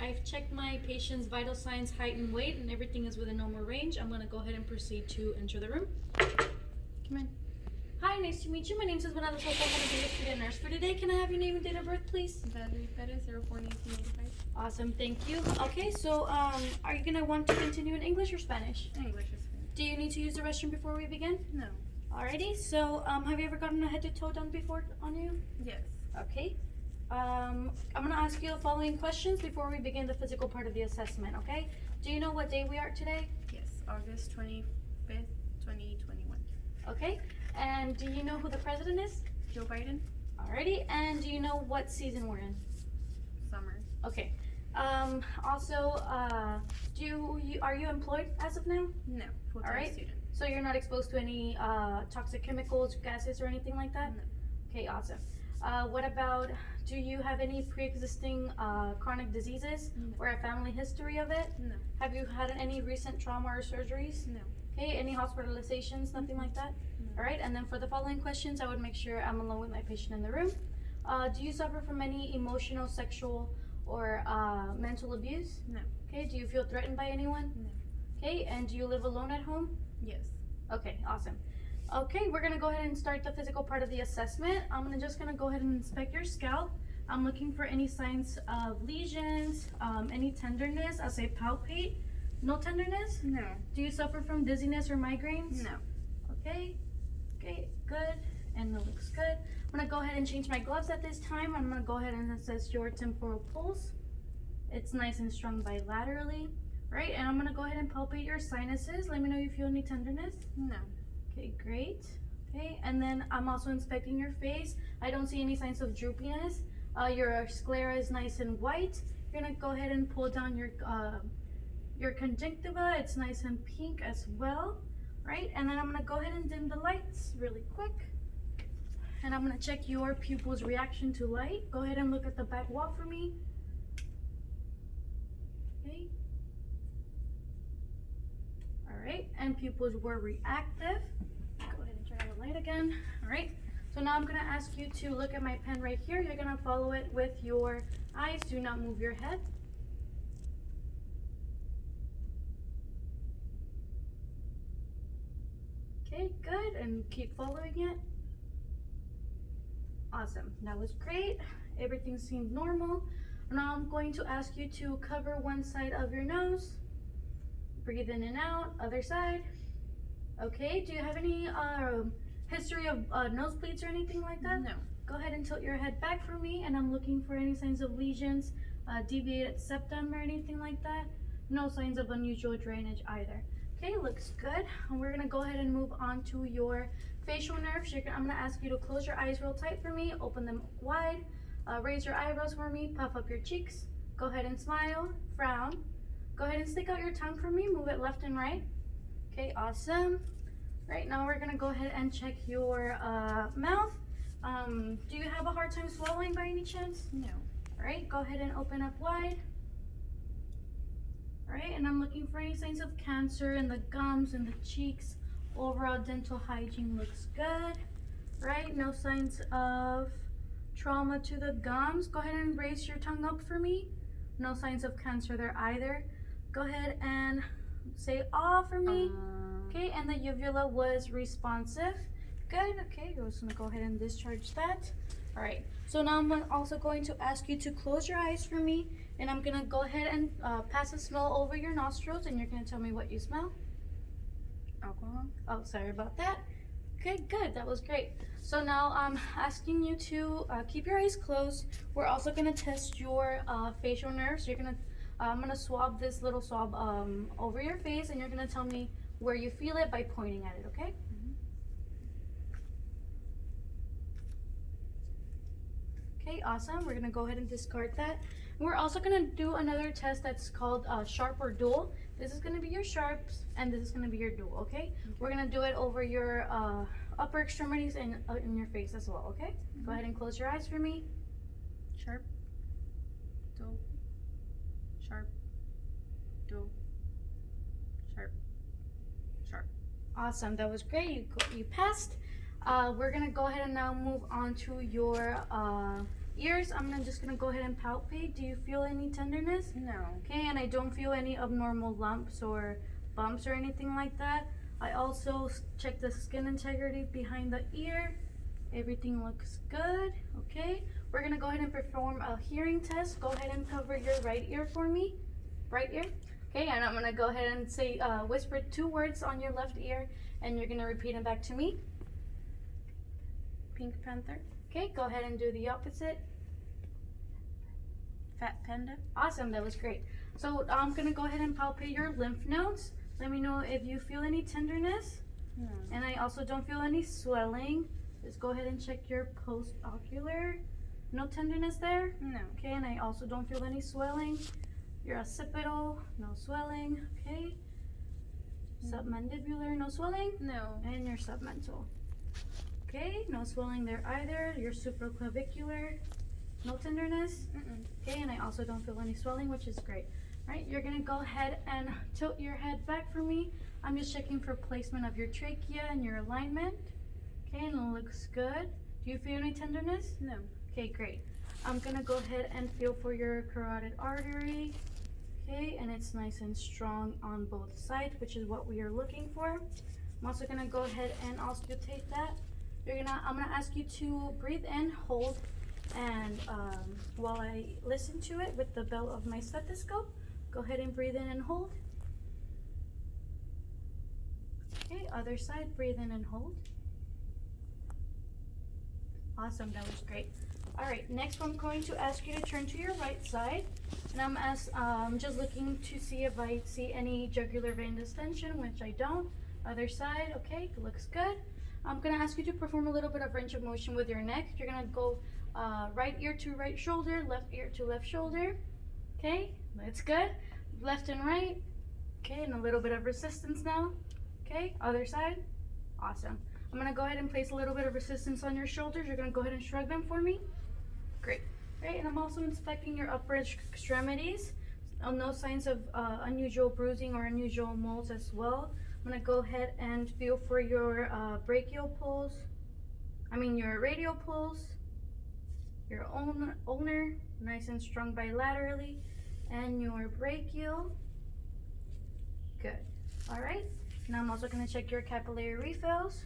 I've checked my patient's vital signs, height, and weight, and everything is within normal range. I'm gonna go ahead and proceed to enter the room. Come in. Hi, nice to meet you. My name is Esmeralda Soto. I'm gonna be your student nurse for today. Can I have your name and date of birth, please? Valerie Perez, 04-1985. Awesome, thank you. Okay, so are you gonna want to continue in English or Spanish? English is fine. Do you need to use the restroom before we begin? No. Alrighty, so have you ever gotten a head to toe done before on you? Yes. Okay. I'm gonna ask you the following questions before we begin the physical part of the assessment, okay? Do you know what day we are today? Yes. August 25th, 2021. Okay. And do you know who the president is? Joe Biden. Alrighty. And do you know what season we're in? Summer. Okay. Also, are you employed as of now? No. Full-time Alright. student. So you're not exposed to any toxic chemicals, gases, or anything like that? No. Okay, awesome. What about, do you have any pre-existing chronic diseases No. or a family history of it? No. Have you had any recent trauma or surgeries? No. Okay, any hospitalizations, nothing like that? No. All right, and then for the following questions, I would make sure I'm alone with my patient in the room. Do you suffer from any emotional, sexual, or mental abuse? No. Okay, do you feel threatened by anyone? No. Okay, and do you live alone at home? Yes. Okay, awesome. Okay, we're gonna go ahead and start the physical part of the assessment. I'm just gonna go ahead and inspect your scalp. I'm looking for any signs of lesions, any tenderness as I palpate. No tenderness? No. Do you suffer from dizziness or migraines? No. Okay, good, and it looks good. I'm gonna go ahead and change my gloves at this time. I'm gonna go ahead and assess your temporal pulse. It's nice and strong bilaterally, right? And I'm gonna go ahead and palpate your sinuses. Let me know if you feel any tenderness. No. Okay, great. Okay, and then I'm also inspecting your face. I don't see any signs of droopiness. Your sclera is nice and white. You're gonna go ahead and pull down your conjunctiva. It's nice and pink as well, right? And then I'm gonna go ahead and dim the lights really quick. And I'm gonna check your pupil's reaction to light. Go ahead and look at the back wall for me. Okay. All right, and pupils were reactive. Go ahead and turn on the light again. All right, so now I'm gonna ask you to look at my pen right here. You're gonna follow it with your eyes. Do not move your head. Okay, good, and keep following it. Awesome, that was great. Everything seemed normal. Now I'm going to ask you to cover one side of your nose. Breathe in and out, other side. Okay, do you have any history of nosebleeds or anything like that? No. Go ahead and tilt your head back for me, and I'm looking for any signs of lesions, deviated septum or anything like that. No signs of unusual drainage either. Okay, looks good. And we're gonna go ahead and move on to your facial nerves. I'm gonna ask you to close your eyes real tight for me, open them wide, raise your eyebrows for me, puff up your cheeks. Go ahead and smile, frown. Go ahead and stick out your tongue for me, move it left and right. Okay, awesome. Right now we're gonna go ahead and check your mouth. Do you have a hard time swallowing by any chance? No. All right, go ahead and open up wide. All right, and I'm looking for any signs of cancer in the gums and the cheeks. Overall dental hygiene looks good, right? No signs of trauma to the gums. Go ahead and raise your tongue up for me. No signs of cancer there either. Go ahead and say ah for me. Okay, and the uvula was responsive. Good, okay, we're just gonna go ahead and discharge that. All right, so now I'm also going to ask you to close your eyes for me, and I'm gonna go ahead and pass a smell over your nostrils, and you're gonna tell me what you smell. Alcohol. Oh, sorry about that. Okay, good, that was great. So now I'm asking you to keep your eyes closed. We're also gonna test your facial nerves. I'm gonna swab this little swab over your face, and you're gonna tell me where you feel it by pointing at it, okay? Okay, awesome. We're gonna go ahead and discard that. We're also gonna do another test that's called sharp or dual. This is gonna be your sharps, and this is gonna be your dual, okay? We're gonna do it over your upper extremities and in your face as well, okay? Go ahead and close your eyes for me. Sharp. Dull. Sharp. Dull. Sharp. Sharp. Awesome, that was great. You passed. We're gonna go ahead and now move on to your ears, just gonna go ahead and palpate. Do you feel any tenderness? No. Okay, and I don't feel any abnormal lumps or bumps or anything like that. I also check the skin integrity behind the ear. Everything looks good. Okay, we're gonna go ahead and perform a hearing test. Go ahead and cover your right ear for me. Right ear. Okay, and I'm gonna go ahead and say, whisper 2 words on your left ear, and you're gonna repeat them back to me. Pink Panther. Okay, go ahead and do the opposite. Fat Panda. Awesome, that was great. So I'm gonna go ahead and palpate your lymph nodes. Let me know if you feel any tenderness. No. And I also don't feel any swelling. Just go ahead and check your post-ocular. No tenderness there? No. Okay, and I also don't feel any swelling. Your occipital, no swelling. Okay. Submandibular, no swelling. No. And your submental. Okay, no swelling there either. Your supraclavicular, no tenderness. Okay, and I also don't feel any swelling, which is great. All right, you're gonna go ahead and tilt your head back for me. I'm just checking for placement of your trachea and your alignment. Okay, and it looks good. Do you feel any tenderness? No. Okay, great. I'm gonna go ahead and feel for your carotid artery. Okay, and it's nice and strong on both sides, which is what we are looking for. I'm also gonna go ahead and auscultate that. I'm gonna ask you to breathe in, hold, and while I listen to it with the bell of my stethoscope, go ahead and breathe in and hold. Okay, other side, breathe in and hold. Awesome, that was great. All right, next I'm going to ask you to turn to your right side, and I'm just looking to see if I see any jugular vein distension, which I don't. Other side, okay, looks good. I'm gonna ask you to perform a little bit of range of motion with your neck. You're gonna go right ear to right shoulder, left ear to left shoulder. Okay, that's good. Left and right. Okay, and a little bit of resistance now. Okay, other side. Awesome. I'm gonna go ahead and place a little bit of resistance on your shoulders. You're gonna go ahead and shrug them for me. Great. Great, and I'm also inspecting your upper extremities. No signs of unusual bruising or unusual moles as well. I'm gonna go ahead and feel for your brachial pulse. Your radial pulse. Your ulnar, nice and strong bilaterally, and your brachial. Good. All right. Now I'm also gonna check your capillary refills.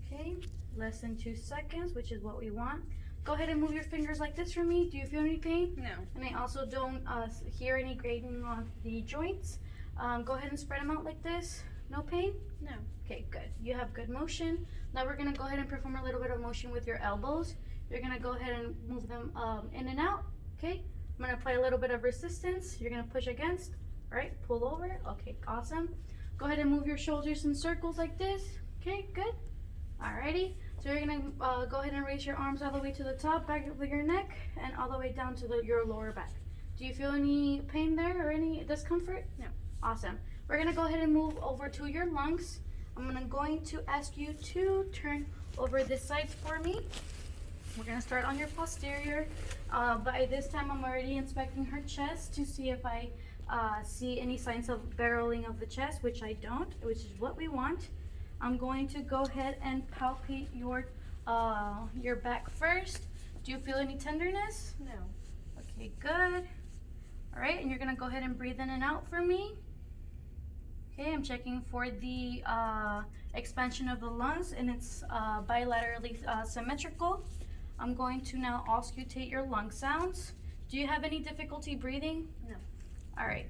Okay, less than 2 seconds, which is what we want. Go ahead and move your fingers like this for me. Do you feel any pain? No. And I also don't hear any grating on the joints. Go ahead and spread them out like this. No pain? No. Okay, good. You have good motion. Now we're gonna go ahead and perform a little bit of motion with your elbows. You're gonna go ahead and move them in and out. Okay, I'm gonna apply a little bit of resistance. You're gonna push against. All right, pull over. Okay, awesome. Go ahead and move your shoulders in circles like this. Okay, good. Alrighty. So you're gonna go ahead and raise your arms all the way to the top, back of your neck, and all the way down to your lower back. Do you feel any pain there or any discomfort? No. Awesome. We're gonna go ahead and move over to your lungs. I'm going to ask you to turn over this side for me. We're gonna start on your posterior. By this time, I'm already inspecting her chest to see if I see any signs of barreling of the chest, which I don't, which is what we want. I'm going to go ahead and palpate your back first. Do you feel any tenderness? No. Okay, good. All right, and you're gonna go ahead and breathe in and out for me. Okay, I'm checking for the expansion of the lungs, and it's bilaterally symmetrical. I'm going to now auscultate your lung sounds. Do you have any difficulty breathing? No. All right.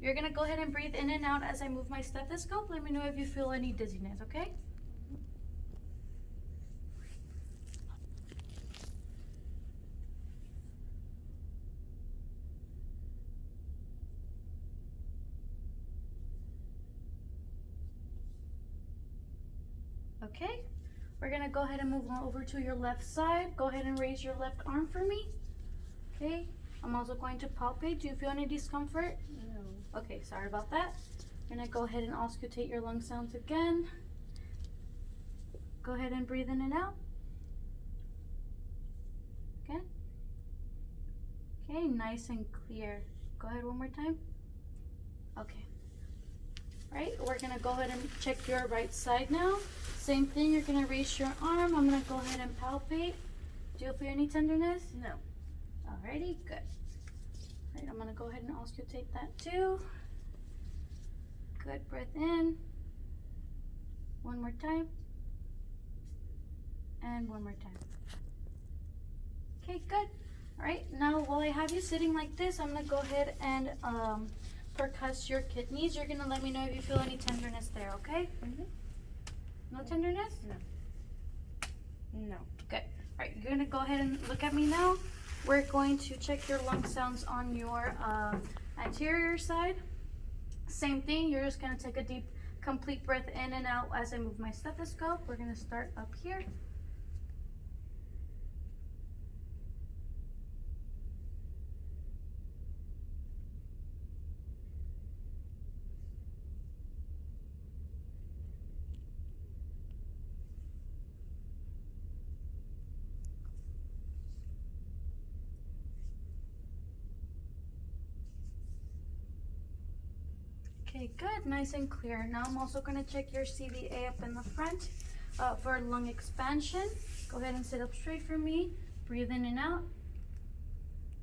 You're gonna go ahead and breathe in and out as I move my stethoscope. Let me know if you feel any dizziness, okay? Okay, we're gonna go ahead and move on over to your left side. Go ahead and raise your left arm for me. Okay, I'm also going to palpate. Do you feel any discomfort? No. Okay, sorry about that. I'm gonna go ahead and auscultate your lung sounds again. Go ahead and breathe in and out. Okay. Okay, nice and clear. Go ahead one more time. Okay. Right, we're gonna go ahead and check your right side now. Same thing, you're gonna raise your arm. I'm gonna go ahead and palpate. Do you feel any tenderness? No. Alrighty, good. Alright, I'm gonna go ahead and auscultate that too. Good, breath in. One more time. And one more time. Okay, good. Alright, now while I have you sitting like this, I'm gonna go ahead and percuss your kidneys. You're gonna let me know if you feel any tenderness there, okay? Mm-hmm. No tenderness? No. Good. Alright, you're gonna go ahead and look at me now. We're going to check your lung sounds on your anterior side. Same thing, you're just gonna take a deep, complete breath in and out as I move my stethoscope. We're gonna start up here. Okay, good, nice and clear. Now I'm also gonna check your CVA up in the front for lung expansion. Go ahead and sit up straight for me. Breathe in and out.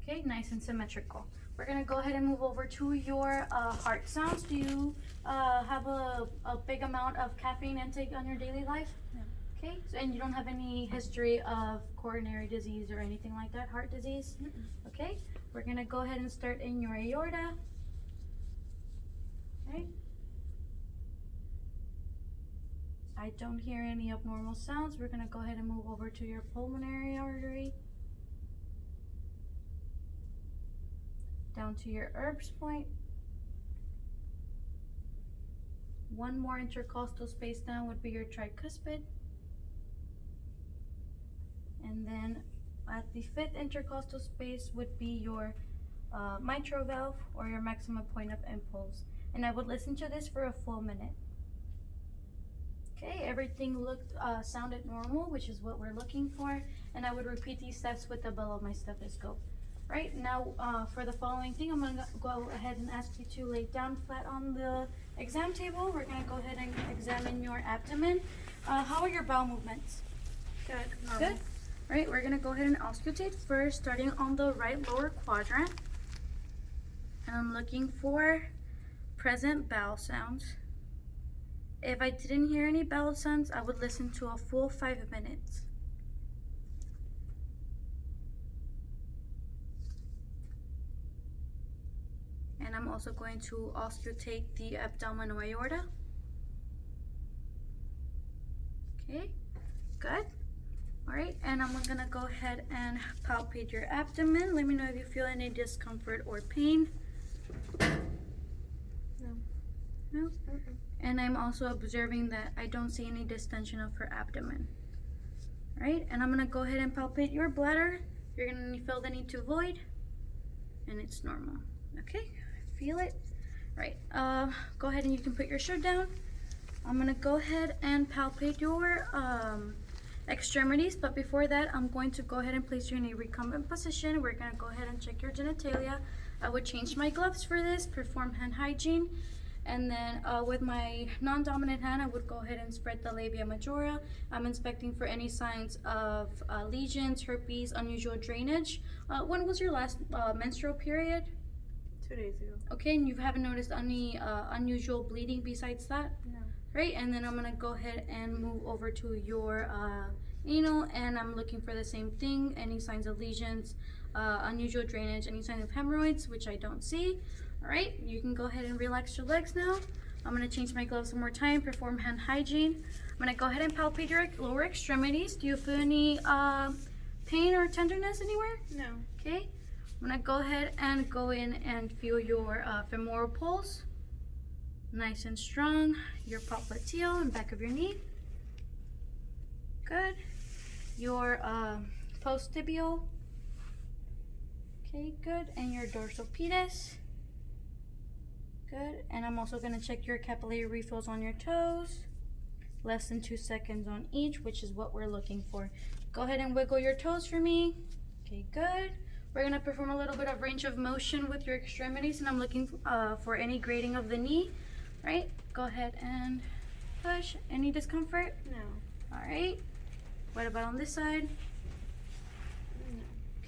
Okay, nice and symmetrical. We're gonna go ahead and move over to your heart sounds. Do you have a big amount of caffeine intake on your daily life? No. Okay, so, and you don't have any history of coronary disease or anything like that, heart disease? Mm-mm. Okay, we're gonna go ahead and start in your aorta. Right. I don't hear any abnormal sounds. We're gonna go ahead and move over to your pulmonary artery. Down to your Erb's point. One more intercostal space down would be your tricuspid. And then at the fifth intercostal space would be your mitral valve or your maximum point of impulse. And I would listen to this for a full minute. Okay, everything sounded normal, which is what we're looking for. And I would repeat these steps with the bell of my stethoscope. Right, now for the following thing, I'm gonna go ahead and ask you to lay down flat on the exam table. We're gonna go ahead and examine your abdomen. How are your bowel movements? Good. Normal. Good. Right, we're gonna go ahead and auscultate first, starting on the right lower quadrant. And I'm looking for present bowel sounds. If I didn't hear any bowel sounds, I would listen to a full 5 minutes. And I'm also going to auscultate the abdominal aorta. Okay, good. All right, and I'm gonna go ahead and palpate your abdomen. Let me know if you feel any discomfort or pain. No? Mm-mm. And I'm also observing that I don't see any distension of her abdomen. Right? And I'm gonna go ahead and palpate your bladder. You're gonna feel the need to void, and it's normal. Okay, feel it. Right. Go ahead and you can put your shirt down. I'm gonna go ahead and palpate your extremities, but before that, I'm going to go ahead and place you in a recumbent position. We're gonna go ahead and check your genitalia. I would change my gloves for this, perform hand hygiene. And then with my non-dominant hand, I would go ahead and spread the labia majora. I'm inspecting for any signs of lesions, herpes, unusual drainage. When was your last menstrual period? 2 days ago. Okay, and you haven't noticed any unusual bleeding besides that? No. Right, and then I'm gonna go ahead and move over to your anal, and I'm looking for the same thing, any signs of lesions, unusual drainage, any signs of hemorrhoids, which I don't see. All right, you can go ahead and relax your legs now. I'm gonna change my gloves one more time, perform hand hygiene. I'm gonna go ahead and palpate your lower extremities. Do you feel any pain or tenderness anywhere? No. Okay, I'm gonna go ahead and go in and feel your femoral pulse. Nice and strong. Your popliteal and back of your knee. Good. Your post-tibial. Okay, good. And your dorsal pedis. Good. And I'm also gonna check your capillary refills on your toes. Less than 2 seconds on each, which is what we're looking for. Go ahead and wiggle your toes for me. Okay, good. We're gonna perform a little bit of range of motion with your extremities, and I'm looking for any grading of the knee. Right? Go ahead and push. Any discomfort? No. All right. What about on this side?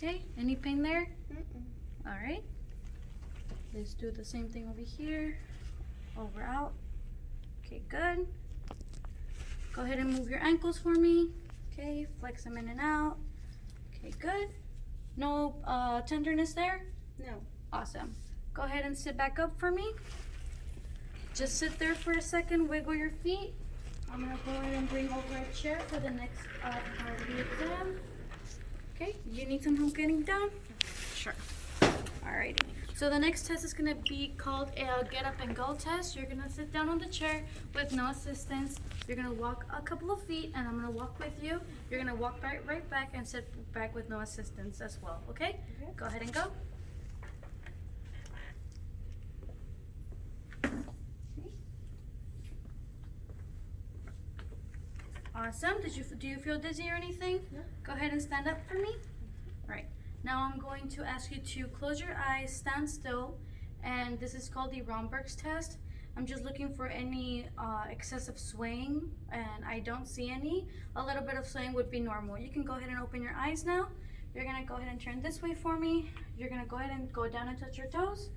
Okay, any pain there? Mm-mm. All right. Let's do the same thing over here. Over, out. Okay, good. Go ahead and move your ankles for me. Okay, flex them in and out. Okay, good. No tenderness there? No. Awesome. Go ahead and sit back up for me. Just sit there for a second, wiggle your feet. I'm gonna go ahead and bring over a chair for the next part of the exam. Okay, you need some help getting down? Sure. Alrighty. So the next test is gonna be called a get up and go test. You're gonna sit down on the chair with no assistance. You're gonna walk a couple of feet and I'm gonna walk with you. You're gonna walk right back and sit back with no assistance as well, okay? Okay. Go ahead and go. Awesome. Do you feel dizzy or anything? No. Go ahead and stand up for me. All right. Now I'm going to ask you to close your eyes, stand still, and this is called the Romberg's test. I'm just looking for any excessive swaying, and I don't see any. A little bit of swaying would be normal. You can go ahead and open your eyes now. You're gonna go ahead and turn this way for me. You're gonna go ahead and go down and touch your toes.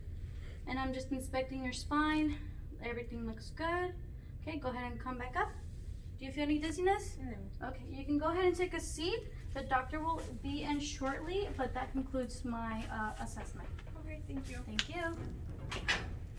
And I'm just inspecting your spine. Everything looks good. Okay, go ahead and come back up. Do you feel any dizziness? No. Okay, you can go ahead and take a seat. The doctor will be in shortly, but that concludes my assessment. Okay, thank you. Thank you.